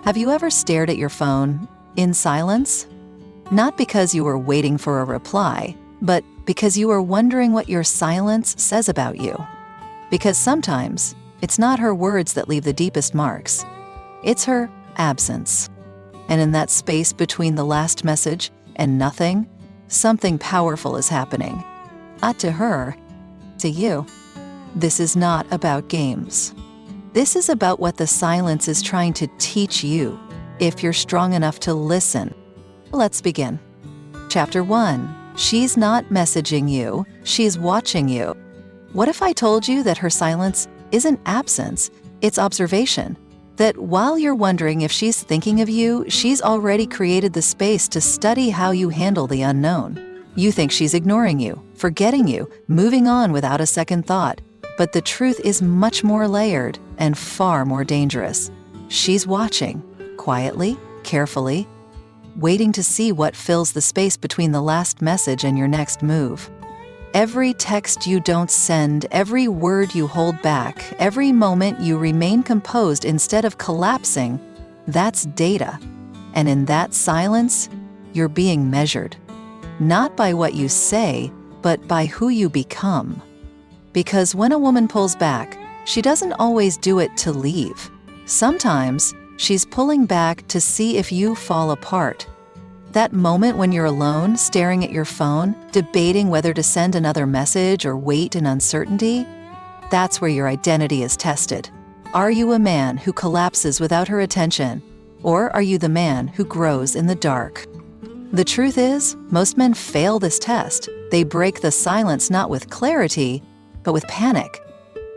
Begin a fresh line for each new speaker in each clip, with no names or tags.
Have you ever stared at your phone in silence? Not because you were waiting for a reply, but because you were wondering what your silence says about you. Because sometimes it's not her words that leave the deepest marks. It's her absence. And in that space between the last message and nothing, something powerful is happening. Not to her, to you. This is not about games. This is about what the silence is trying to teach you, if you're strong enough to listen. Let's begin. Chapter 1. She's not messaging you, she's watching you. What if I told you that her silence isn't absence, it's observation? That while you're wondering if she's thinking of you, she's already created the space to study how you handle the unknown. You think she's ignoring you, forgetting you, moving on without a second thought. But the truth is much more layered and far more dangerous. She's watching, quietly, carefully, waiting to see what fills the space between the last message and your next move. Every text you don't send, every word you hold back, every moment you remain composed instead of collapsing, that's data. And in that silence, you're being measured. Not by what you say, but by who you become. Because when a woman pulls back, she doesn't always do it to leave. Sometimes she's pulling back to see if you fall apart. That moment when you're alone, staring at your phone, debating whether to send another message or wait in uncertainty, that's where your identity is tested. Are you a man who collapses without her attention, or are you the man who grows in the dark? The truth is, most men fail this test. They break the silence not with clarity, but with panic.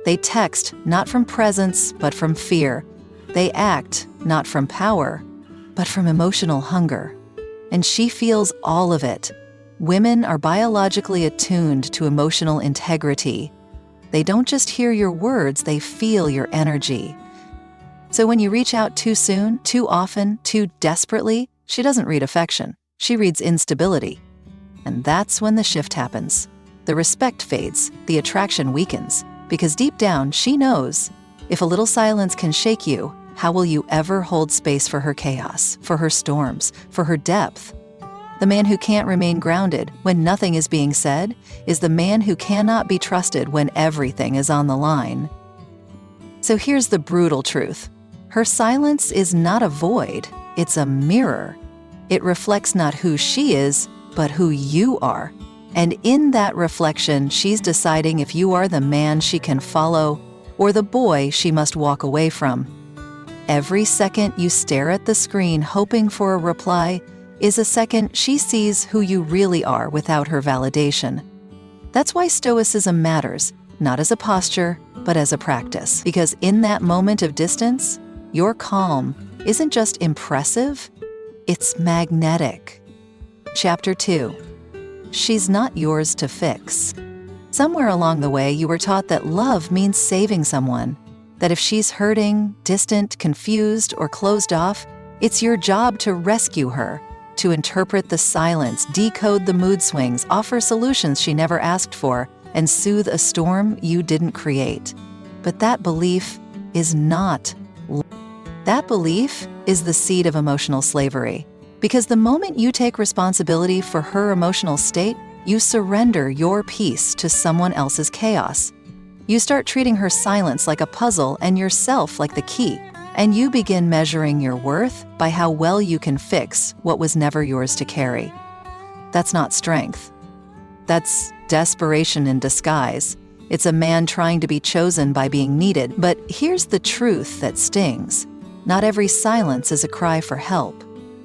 They text not from presence, but from fear. They act not from power, but from emotional hunger. And she feels all of it. Women are biologically attuned to emotional integrity. They don't just hear your words, they feel your energy. So when you reach out too soon, too often, too desperately, she doesn't read affection. She reads instability. And that's when the shift happens. The respect fades, the attraction weakens, because deep down she knows, if a little silence can shake you, how will you ever hold space for her chaos, for her storms, for her depth? The man who can't remain grounded when nothing is being said is the man who cannot be trusted when everything is on the line. So here's the brutal truth. Her silence is not a void, it's a mirror. It reflects not who she is, but who you are. And in that reflection, she's deciding if you are the man she can follow or the boy she must walk away from. Every second you stare at the screen hoping for a reply is a second she sees who you really are without her validation. That's why Stoicism matters, not as a posture, but as a practice. Because in that moment of distance, your calm isn't just impressive, it's magnetic. Chapter 2. She's not yours to fix. Somewhere along the way, you were taught that love means saving someone, that if she's hurting, distant, confused, or closed off, it's your job to rescue her, to interpret the silence, decode the mood swings, offer solutions she never asked for, and soothe a storm you didn't create. But that belief is not love. That belief is the seed of emotional slavery. Because the moment you take responsibility for her emotional state, you surrender your peace to someone else's chaos. You start treating her silence like a puzzle and yourself like the key, and you begin measuring your worth by how well you can fix what was never yours to carry. That's not strength. That's desperation in disguise. It's a man trying to be chosen by being needed. But here's the truth that stings. Not every silence is a cry for help.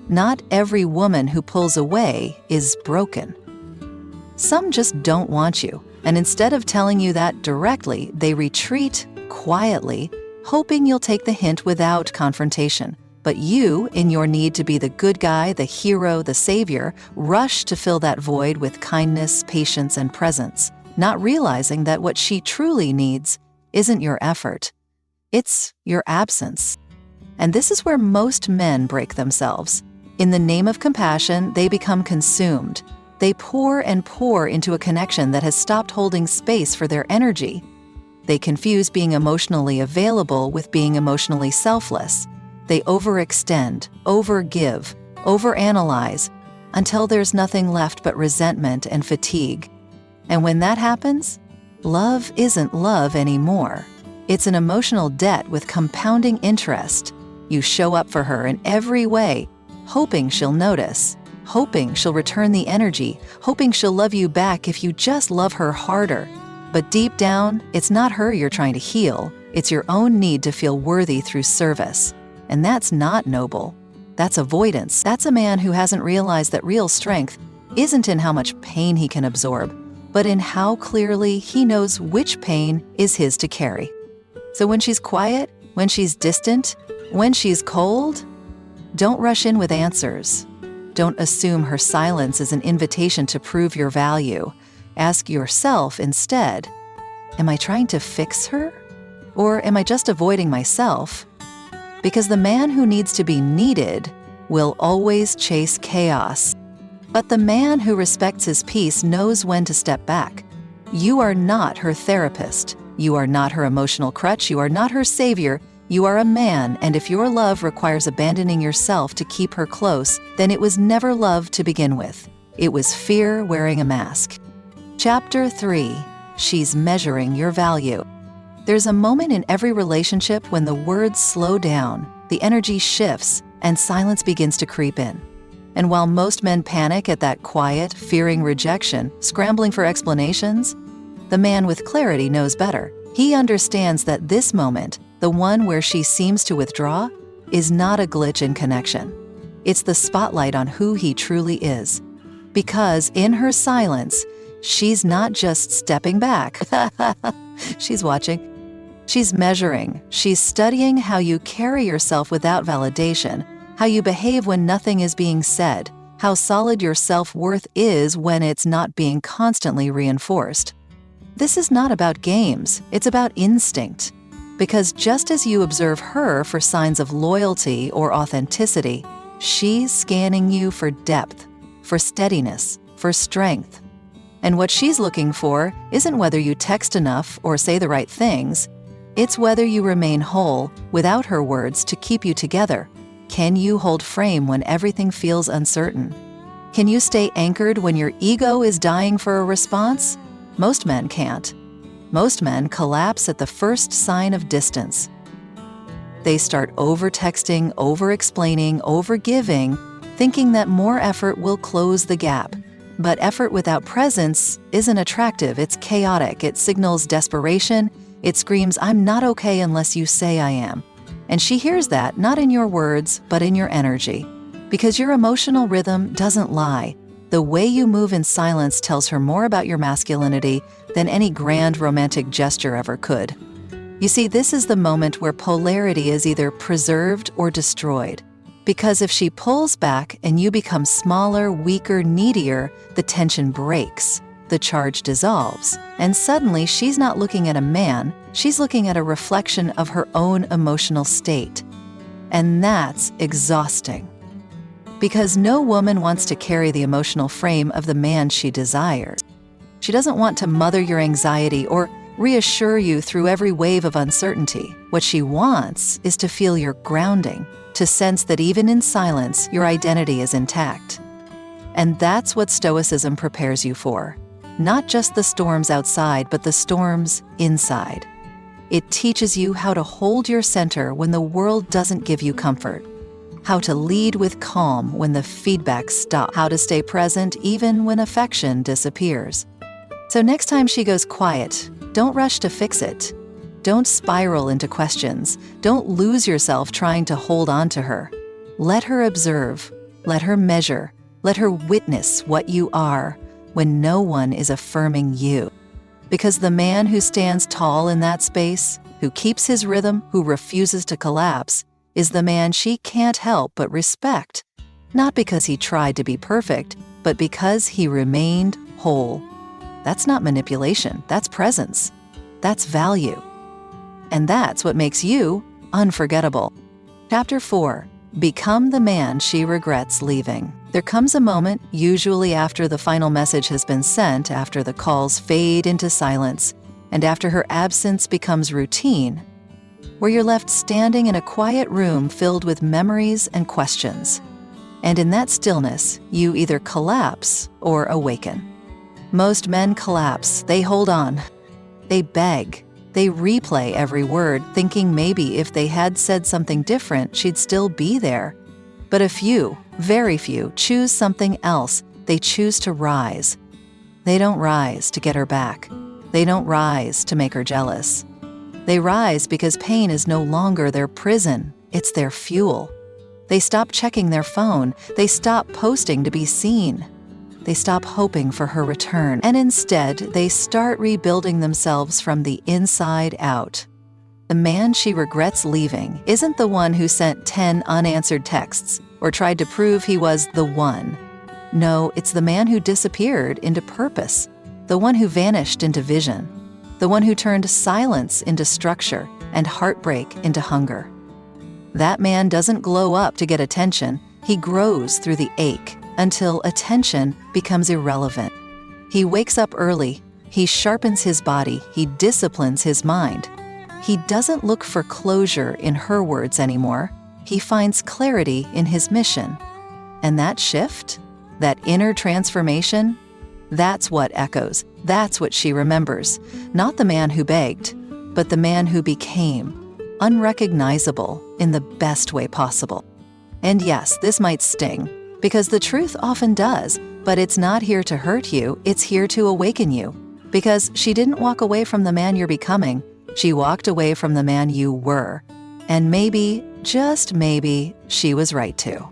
Not every woman who pulls away is broken. Some just don't want you, and instead of telling you that directly, they retreat quietly, hoping you'll take the hint without confrontation. But you, in your need to be the good guy, the hero, the savior, rush to fill that void with kindness, patience, and presence, not realizing that what she truly needs isn't your effort. It's your absence. And this is where most men break themselves. In the name of compassion, they become consumed. They pour and pour into a connection that has stopped holding space for their energy. They confuse being emotionally available with being emotionally selfless. They overextend, overgive, overanalyze, until there's nothing left but resentment and fatigue. And when that happens, love isn't love anymore. It's an emotional debt with compounding interest. You show up for her in every way, hoping she'll notice, hoping she'll return the energy, hoping she'll love you back if you just love her harder. But deep down, it's not her you're trying to heal. It's your own need to feel worthy through service. And that's not noble. That's avoidance. That's a man who hasn't realized that real strength isn't in how much pain he can absorb, but in how clearly he knows which pain is his to carry. So when she's quiet, when she's distant, when she's cold, don't rush in with answers. Don't assume her silence is an invitation to prove your value. Ask yourself instead, am I trying to fix her? Or am I just avoiding myself? Because the man who needs to be needed will always chase chaos. But the man who respects his peace knows when to step back. You are not her therapist. You are not her emotional crutch. You are not her savior. You are a man, and if your love requires abandoning yourself to keep her close, then it was never love to begin with. It was fear wearing a mask. Chapter 3. She's measuring your value. There's a moment in every relationship when the words slow down, the energy shifts, and silence begins to creep in. And while most men panic at that quiet, fearing rejection, scrambling for explanations, the man with clarity knows better. He understands that this moment, the one where she seems to withdraw, is not a glitch in connection. It's the spotlight on who he truly is. Because in her silence, she's not just stepping back. She's watching. She's measuring. She's studying how you carry yourself without validation, how you behave when nothing is being said, how solid your self-worth is when it's not being constantly reinforced. This is not about games, it's about instinct. Because just as you observe her for signs of loyalty or authenticity, she's scanning you for depth, for steadiness, for strength. And what she's looking for isn't whether you text enough or say the right things. It's whether you remain whole without her words to keep you together. Can you hold frame when everything feels uncertain? Can you stay anchored when your ego is dying for a response? Most men can't. Most men collapse at the first sign of distance. They start over-texting, over-explaining, over-giving, thinking that more effort will close the gap. But effort without presence isn't attractive, it's chaotic, it signals desperation, it screams, "I'm not okay unless you say I am." And she hears that, not in your words, but in your energy. Because your emotional rhythm doesn't lie. The way you move in silence tells her more about your masculinity than any grand romantic gesture ever could. You see, this is the moment where polarity is either preserved or destroyed. Because if she pulls back and you become smaller, weaker, needier, the tension breaks, the charge dissolves, and suddenly she's not looking at a man, she's looking at a reflection of her own emotional state. And that's exhausting. Because no woman wants to carry the emotional frame of the man she desires. She doesn't want to mother your anxiety or reassure you through every wave of uncertainty. What she wants is to feel your grounding, to sense that even in silence, your identity is intact. And that's what Stoicism prepares you for. Not just the storms outside, but the storms inside. It teaches you how to hold your center when the world doesn't give you comfort, how to lead with calm when the feedback stops, how to stay present even when affection disappears. So next time she goes quiet, don't rush to fix it. Don't spiral into questions. Don't lose yourself trying to hold on to her. Let her observe. Let her measure. Let her witness what you are when no one is affirming you. Because the man who stands tall in that space, who keeps his rhythm, who refuses to collapse, is the man she can't help but respect. Not because he tried to be perfect, but because he remained whole. That's not manipulation, that's presence. That's value. And that's what makes you unforgettable. Chapter 4. Become the man she regrets leaving. There comes a moment, usually after the final message has been sent, after the calls fade into silence, and after her absence becomes routine, where you're left standing in a quiet room filled with memories and questions. And in that stillness, you either collapse or awaken. Most men collapse, they hold on, they beg, they replay every word, thinking maybe if they had said something different, she'd still be there. But a few, very few, choose something else. They choose to rise. They don't rise to get her back. They don't rise to make her jealous. They rise because pain is no longer their prison, it's their fuel. They stop checking their phone. They stop posting to be seen. They stop hoping for her return, and instead, they start rebuilding themselves from the inside out. The man she regrets leaving isn't the one who sent 10 unanswered texts or tried to prove he was the one. No, it's the man who disappeared into purpose, the one who vanished into vision, the one who turned silence into structure and heartbreak into hunger. That man doesn't glow up to get attention. He grows through the ache until attention becomes irrelevant. He wakes up early. He sharpens his body. He disciplines his mind. He doesn't look for closure in her words anymore. He finds clarity in his mission. And that shift, that inner transformation, that's what echoes. That's what she remembers. Not the man who begged, but the man who became unrecognizable in the best way possible. And yes, this might sting, because the truth often does, but it's not here to hurt you, it's here to awaken you. Because she didn't walk away from the man you're becoming, she walked away from the man you were. And maybe, just maybe, she was right too.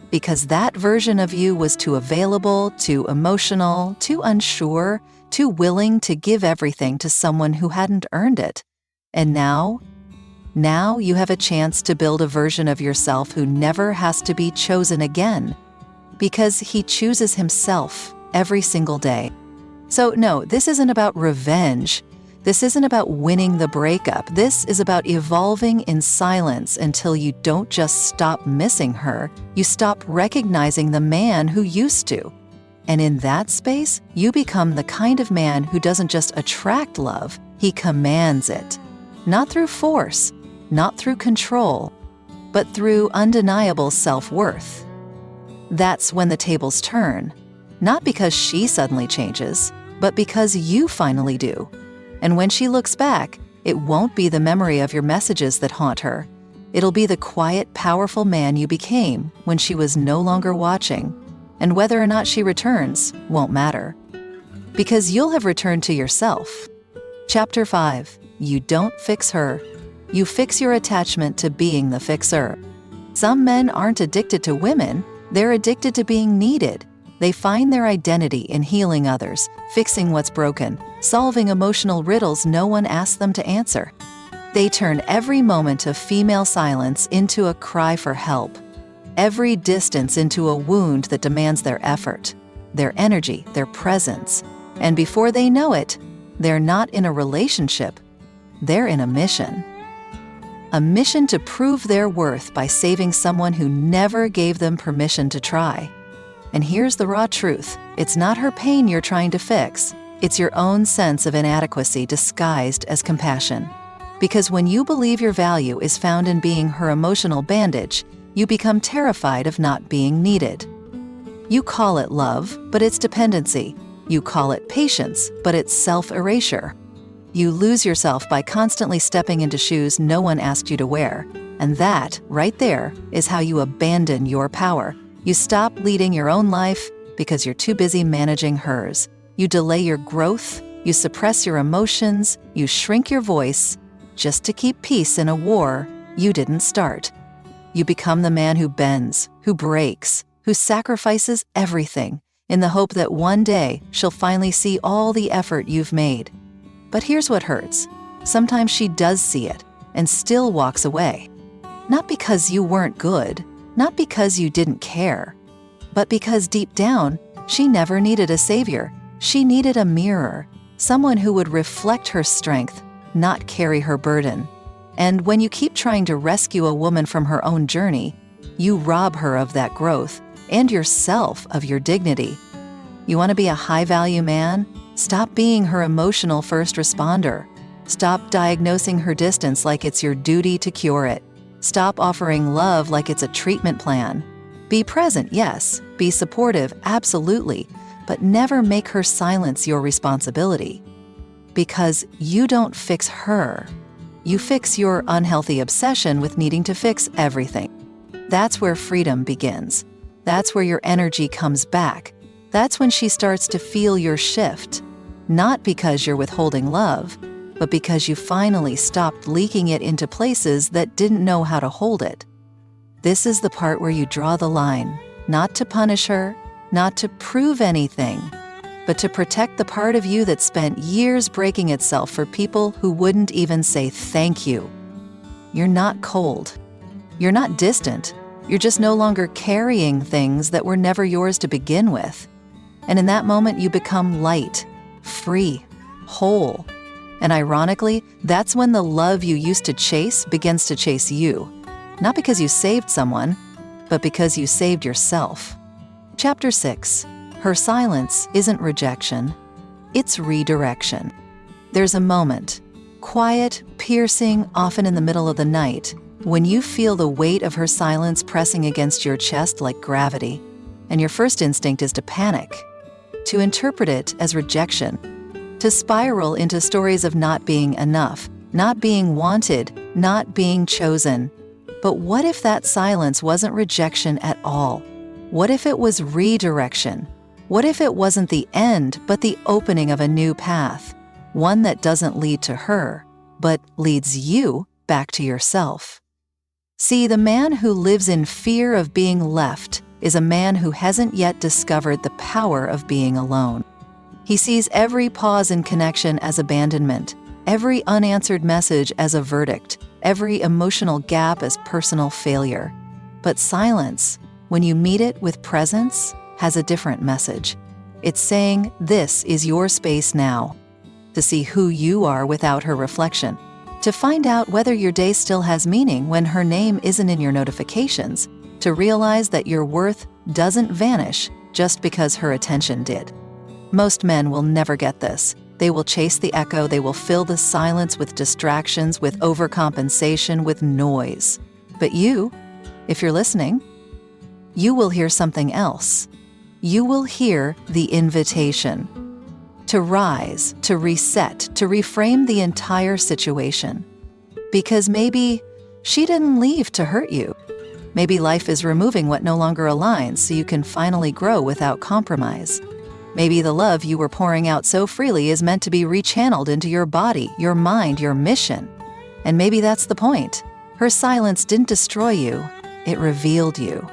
Because that version of you was too available, too emotional, too unsure, too willing to give everything to someone who hadn't earned it. And now you have a chance to build a version of yourself who never has to be chosen again, because he chooses himself every single day. So no, this isn't about revenge. This isn't about winning the breakup. This is about evolving in silence until you don't just stop missing her, you stop recognizing the man who used to. And in that space, you become the kind of man who doesn't just attract love, he commands it. Not through force, not through control, but through undeniable self-worth. That's when the tables turn, not because she suddenly changes, but because you finally do. And when she looks back, it won't be the memory of your messages that haunt her. It'll be the quiet, powerful man you became when she was no longer watching. And whether or not she returns won't matter. Because you'll have returned to yourself. Chapter 5. You don't fix her. You fix your attachment to being the fixer. Some men aren't addicted to women, they're addicted to being needed. They find their identity in healing others, fixing what's broken, solving emotional riddles no one asked them to answer. They turn every moment of female silence into a cry for help, every distance into a wound that demands their effort, their energy, their presence. And before they know it, they're not in a relationship, they're in a mission. A mission to prove their worth by saving someone who never gave them permission to try. And here's the raw truth. It's not her pain you're trying to fix. It's your own sense of inadequacy disguised as compassion. Because when you believe your value is found in being her emotional bandage, you become terrified of not being needed. You call it love, but it's dependency. You call it patience, but it's self-erasure. You lose yourself by constantly stepping into shoes no one asked you to wear. And that, right there, is how you abandon your power. You stop leading your own life because you're too busy managing hers. You delay your growth, you suppress your emotions, you shrink your voice, just to keep peace in a war you didn't start. You become the man who bends, who breaks, who sacrifices everything in the hope that one day she'll finally see all the effort you've made. But here's what hurts. Sometimes she does see it and still walks away. Not because you weren't good, not because you didn't care, but because deep down, she never needed a savior. She needed a mirror, someone who would reflect her strength, not carry her burden. And when you keep trying to rescue a woman from her own journey, you rob her of that growth and yourself of your dignity. You want to be a high-value man? Stop being her emotional first responder. Stop diagnosing her distance like it's your duty to cure it. Stop offering love like it's a treatment plan. Be present, yes. Be supportive, absolutely. But never make her silence your responsibility. Because you don't fix her. You fix your unhealthy obsession with needing to fix everything. That's where freedom begins. That's where your energy comes back. That's when she starts to feel your shift. Not because you're withholding love, but because you finally stopped leaking it into places that didn't know how to hold it. This is the part where you draw the line, not to punish her, not to prove anything, but to protect the part of you that spent years breaking itself for people who wouldn't even say thank you. You're not cold. You're not distant. You're just no longer carrying things that were never yours to begin with. And in that moment, you become light, free, whole. And ironically, that's when the love you used to chase begins to chase you. Not because you saved someone, but because you saved yourself. Chapter 6. Her silence isn't rejection. It's redirection. There's a moment, quiet, piercing, often in the middle of the night, when you feel the weight of her silence pressing against your chest like gravity, and your first instinct is to panic, to interpret it as rejection, to spiral into stories of not being enough, not being wanted, not being chosen. But what if that silence wasn't rejection at all? What if it was redirection? What if it wasn't the end, but the opening of a new path? One that doesn't lead to her, but leads you back to yourself. See, the man who lives in fear of being left is a man who hasn't yet discovered the power of being alone. He sees every pause in connection as abandonment, every unanswered message as a verdict, every emotional gap as personal failure. But silence, when you meet it with presence, has a different message. It's saying, this is your space now. To see who you are without her reflection. To find out whether your day still has meaning when her name isn't in your notifications. To realize that your worth doesn't vanish just because her attention did. Most men will never get this. They will chase the echo, they will fill the silence with distractions, with overcompensation, with noise. But you, if you're listening, you will hear something else. You will hear the invitation to rise, to reset, to reframe the entire situation. Because maybe she didn't leave to hurt you. Maybe life is removing what no longer aligns so you can finally grow without compromise. Maybe the love you were pouring out so freely is meant to be rechanneled into your body, your mind, your mission. And maybe that's the point. Her silence didn't destroy you, it revealed you.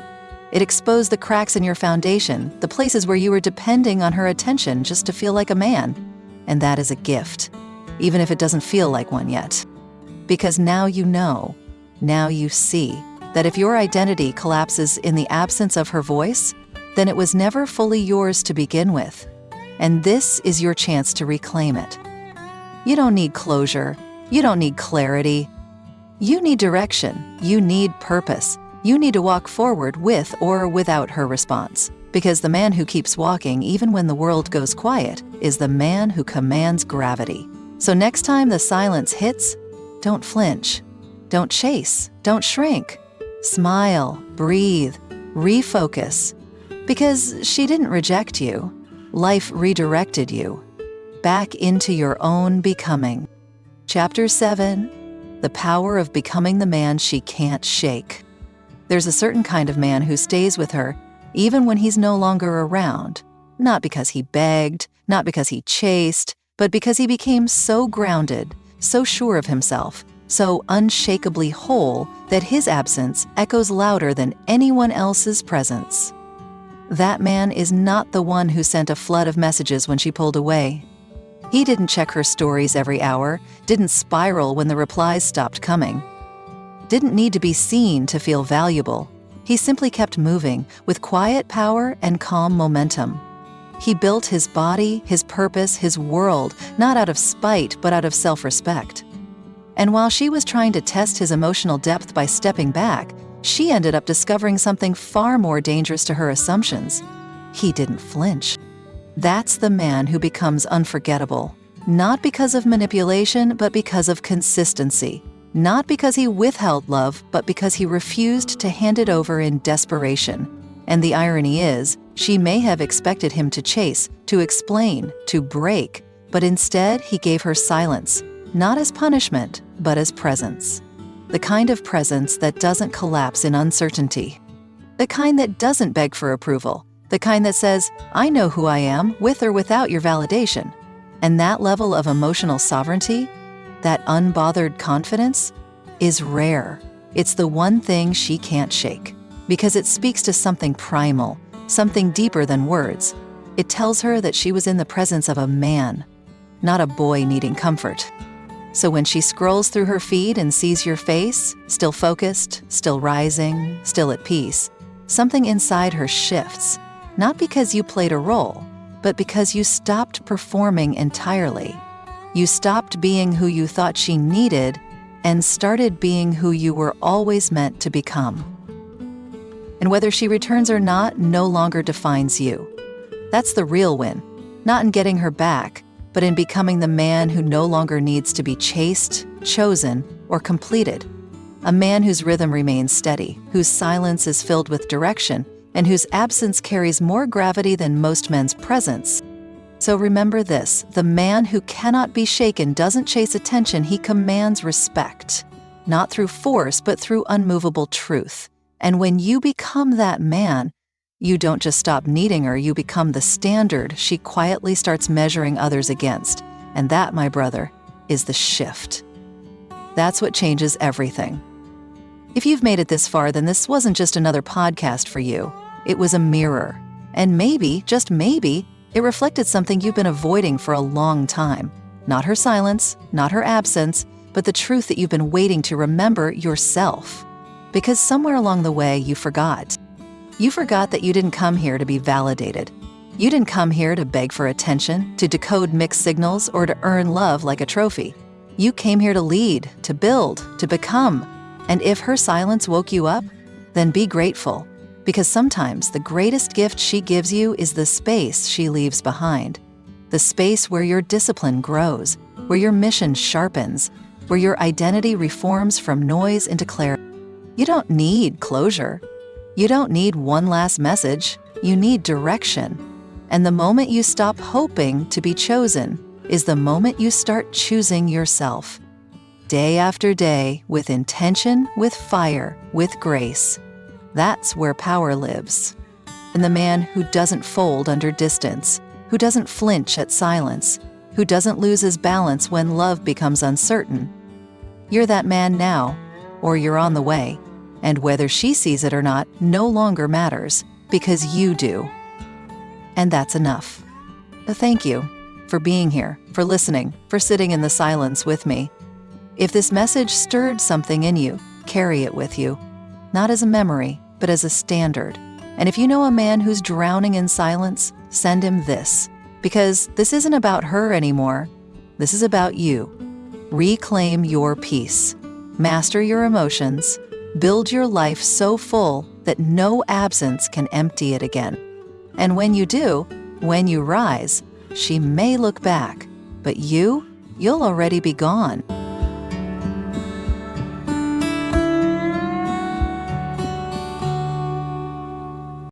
It exposed the cracks in your foundation, the places where you were depending on her attention just to feel like a man. And that is a gift, even if it doesn't feel like one yet. Because now you know, now you see, that if your identity collapses in the absence of her voice, then it was never fully yours to begin with. And this is your chance to reclaim it. You don't need closure. You don't need clarity. You need direction. You need purpose. You need to walk forward with or without her response. Because the man who keeps walking even when the world goes quiet is the man who commands gravity. So next time the silence hits, don't flinch. Don't chase. Don't shrink. Smile, breathe, refocus. Because she didn't reject you. Life redirected you back into your own becoming. Chapter 7. The power of becoming the man she can't shake. There's a certain kind of man who stays with her even when he's no longer around. Not because he begged, not because he chased, but because he became so grounded, so sure of himself, so unshakably whole that his absence echoes louder than anyone else's presence. That man is not the one who sent a flood of messages when she pulled away. He didn't check her stories every hour, didn't spiral when the replies stopped coming. Didn't need to be seen to feel valuable. He simply kept moving with quiet power and calm momentum. He built his body, his purpose, his world, not out of spite, but out of self-respect. And while she was trying to test his emotional depth by stepping back, she ended up discovering something far more dangerous to her assumptions. He didn't flinch. That's the man who becomes unforgettable. Not because of manipulation, but because of consistency. Not because he withheld love, but because he refused to hand it over in desperation. And the irony is, she may have expected him to chase, to explain, to break, but instead he gave her silence, not as punishment, but as presence. The kind of presence that doesn't collapse in uncertainty. The kind that doesn't beg for approval. The kind that says, I know who I am, with or without your validation. And that level of emotional sovereignty, that unbothered confidence, is rare. It's the one thing she can't shake, because it speaks to something primal, something deeper than words. It tells her that she was in the presence of a man, not a boy needing comfort. So when she scrolls through her feed and sees your face, still focused, still rising, still at peace, something inside her shifts, not because you played a role, but because you stopped performing entirely. You stopped being who you thought she needed and started being who you were always meant to become. And whether she returns or not no longer defines you. That's the real win, not in getting her back, but in becoming the man who no longer needs to be chased, chosen, or completed. A man whose rhythm remains steady, whose silence is filled with direction, and whose absence carries more gravity than most men's presence. So remember this, the man who cannot be shaken doesn't chase attention, he commands respect. Not through force, but through unmovable truth. And when you become that man, you don't just stop needing her, you become the standard she quietly starts measuring others against. And that, my brother, is the shift. That's what changes everything. If you've made it this far, then this wasn't just another podcast for you. It was a mirror. And maybe, just maybe, it reflected something you've been avoiding for a long time. Not her silence, not her absence, but the truth that you've been waiting to remember yourself. Because somewhere along the way, you forgot. You forgot that you didn't come here to be validated. You didn't come here to beg for attention, to decode mixed signals, or to earn love like a trophy. You came here to lead, to build, to become. And if her silence woke you up, then be grateful. Because sometimes the greatest gift she gives you is the space she leaves behind. The space where your discipline grows, where your mission sharpens, where your identity reforms from noise into clarity. You don't need closure. You don't need one last message. You need direction. And the moment you stop hoping to be chosen is the moment you start choosing yourself. Day after day, with intention, with fire, with grace. That's where power lives. In the man who doesn't fold under distance, who doesn't flinch at silence, who doesn't lose his balance when love becomes uncertain. You're that man now, or you're on the way, and whether she sees it or not no longer matters, because you do. And that's enough. Thank you for being here, for listening, for sitting in the silence with me. If this message stirred something in you, carry it with you, not as a memory, but as a standard. And if you know a man who's drowning in silence, send him this. Because this isn't about her anymore. This is about you. Reclaim your peace. Master your emotions. Build your life so full that no absence can empty it again. And when you do, when you rise, she may look back, but you'll already be gone.